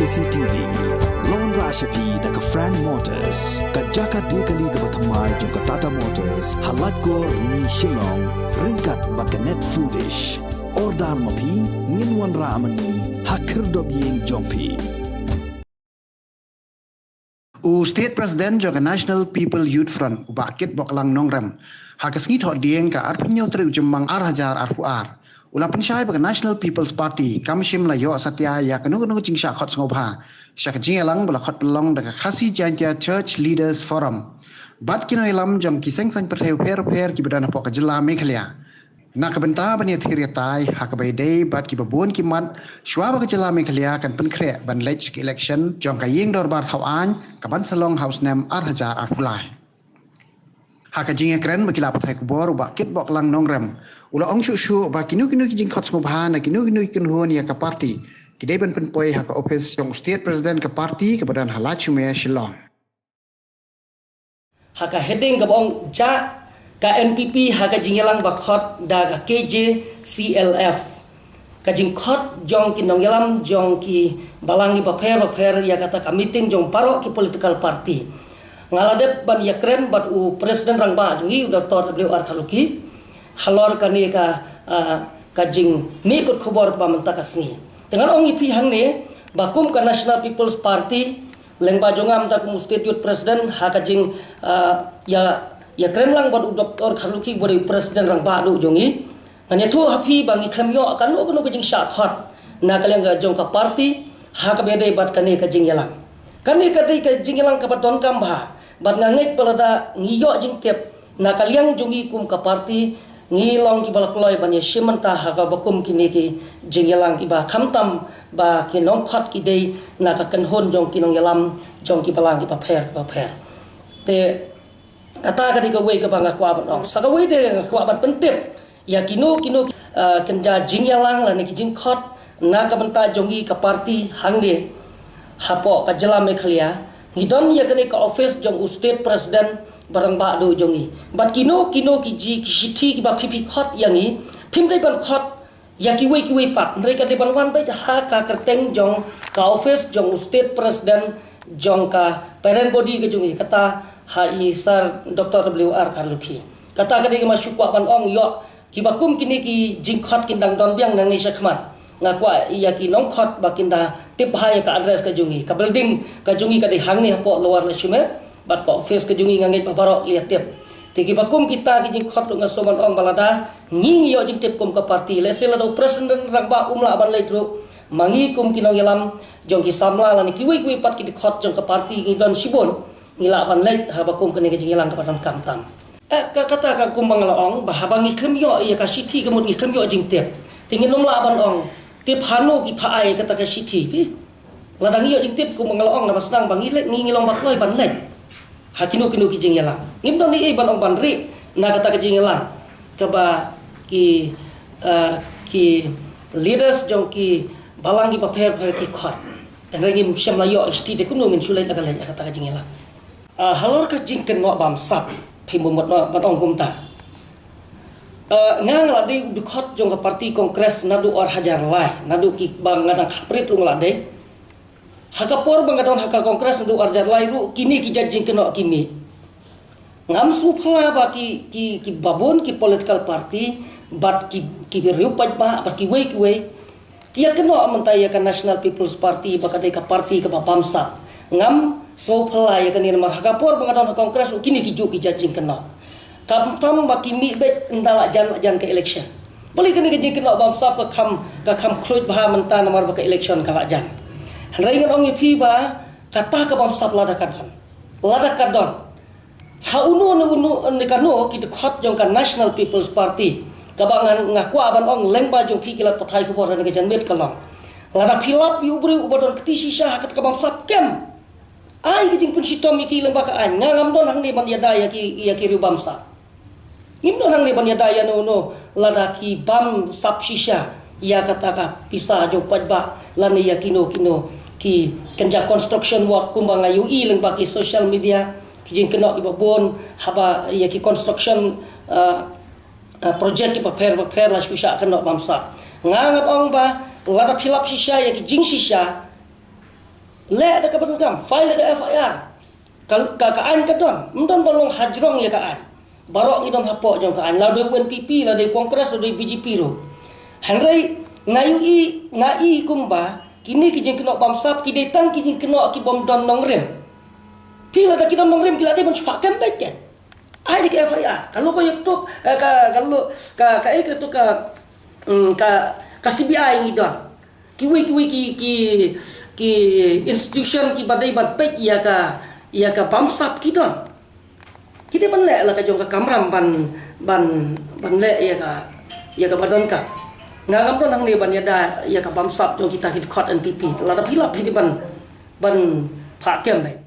KCTV Lon Rashapi daga Frank Motors kajaka dekali ga bathamai jong Tata Motors halat ko ni Shillong ringkat bakanet foodish ordal mapi nginwan ramani hakir dobyeng jongpi State President Joga National People Youth Front Ubakit Boklang Nongrem Hakasngit hot dieng ka arpunyo triu jemang arhajar arpuar Ula pensyai bagi National People's Party Kamishim la yo satya ya kanu jing syak hot ngobha syak jing elang bala hot belong daga khasi janja Church Leaders Forum bat kino elam jam kiseng sang perheu per ki badana pok jela Meghalaya nak benta bani thiriatai hakabai dei bat ki babun ki mat shwa bagi jela Meghalaya kan penkre ban lech election jong ka yeng dor bar thawan ka ban salong house name arhajar arpulai Hakajing keren bagi lapat hai kubor ubak kit bok lang nongrem ula ong shu ba kinu kijing khot ngobha na kinu kinhuan ya ka party kidai ban penpoi haka office jong state president ka party ke badan halachume Shillong haka heading ka bong ja ka NPP haka jingelang bakhot da ka KJ CLF ka jing khot jong kinong yalam jong ki balangi paper ya kata ka meeting jong paro ki political party ngaladep ban yakren bat u presiden rangba jungi Dr. WR Khaluki halor kani ka jing ni kut khobor ba menta kasni dengan ong ipi hang ne bakum ka National People's Party lengba jongam ta kum state youth president ha ka jing ya kren lang bat u Dr. Khaluki bori presiden rangba du jungi kanya thu hapi bangi khamyo kan no ka jing sha khot na kaleng ga jong ka party ha ka bede bat kani ka jing yalang kani ka dei ka jing yalang ka badon kam ba bat ngangek pelada ngiyo jing tep na kaliang jungi kum ka party ngilong ki balakloi ban yeshimanta ha ka bakum kini ki jing yalang ki ba khamtam ba ki nong khat ki dei na ka kanhon jong ki nong yalam jong ki balang ki pa pher te kata ka di ka wei ka banga kwa ban ong sa ka wei de kwa ban pentep ya kino kenja jing yalang la ni ki jing khat na ka banta jongi ka party hangde hapo ka jela Meghalaya ngidon ya kene ka office jong state president barang ba do jongi bat kino ki ji ki shiti ki ba pipi khot yangi phim dai ban khot ya ki wei pak mereka de ban wan bai ha ka kerteng jong ka office jong state president jong ka parent body ke jongi kata ha i sir Dr. WR Khaluki kata ka de ma syukwa ban ong yo ki bakum kini ki jing khot kindang don biang nang ni sakmat ngakwa iya ki nong khot bakinda tip haya ka address ka jungi ka building ka jungi ka di hangni hapo luar la shume bat ka office ka jungi ngangai babaro liat tip tiki bakum kita ki jing khot nga soman ong balada nging yo jing tip kum ka party lesela do president rangba umla ban leitru mangi kum kinong yalam jong ki samla la ni kiwi pat ki di khot jong ka party ngidon sibon ngila ban leit ha bakum kene ka jing yalang ka padam kamtam ka kata ka kum bangla ong bahabangi khem yo iya ka city ka mut ngi khem yo jing tip tingin nomla ban ong tip hanu ki paai kata ka city pi ladang iyo jing tip ku mangalong na masnang bangilek ngilong bakloi ban lek hakino ki jing yalang ngimdon ni ban ong ban ri na kata ka jing yalang ka ba ki leaders jong ki balangi paper ki khot tangring syam la yo sti de kuno ngin sulai lagal kata ka jing yalang halor ka jing ken ngo bam sap phim mot ban ong kumta ngang la di khot jong ka parti kongres nadu or hajar lai nadu ki bang ngadang khaprit rung la de hakapor bang ngadon haka kongres nadu or hajar lai ru kini ki jajing keno kimi ngam su phla ba ki babon ki political party bat ki riu pat ba ki wei ki keno amantaya ka National People's Party ba ka party ka bamsa ngam so phla ya kan ni mar hakapor bang ngadon kongres kini ki ju ki jajing keno kam baki mi bet ndala jan ke election boleh kena ke kena bangsa ka kam khluj bah menta namar ka election kala jan hanrai ngan ong pi ba kata ka bangsa lada kadon ha unu ne kano ki khot jong ka National People's Party ka bangan ngakwa ban ong lengba jong pi kilat pathai ku bor ne jan met kalong lada philap yu bri ubadon kti sisa ka bangsa kem ai ki jing pun sitom ki lengba ka an ngam don hang ni ban yada ya ki ru bangsa Ngimno nang leban ya daya no ladaki bam sap shisha ya kata ka pisa jong padba lani ya kino ki kenja construction work kumbang ayu leng baki social media kijing kena ki babon haba ya ki construction project ki paper la shisha kena bamsa ngangat ong ba lada philap shisha ya ki jing shisha le da ka ban kam file da FIR ka an ka don mdon balong hajrong ya ka an barok ni don hapo jong ka an la do UNPP la de kongres la de BJP ro hanrai ngai kumba kini ki jeng kena bamsap ki detang ki jeng kena ki bom don nongrem pila da ki don nongrem pila de ban spak kan baik ai di FIR kalau ko yakto kalau ka tu ka CBI ni don kiwi ki institution ki badai ban pek ya ka bamsap ki don kita ban le la ka jong ka kamram ban le ya ka badon ka ngam don hang ni ban ya da ya ka bamsap jong kita ki khot NPP la da pilap hi ban pha kem bai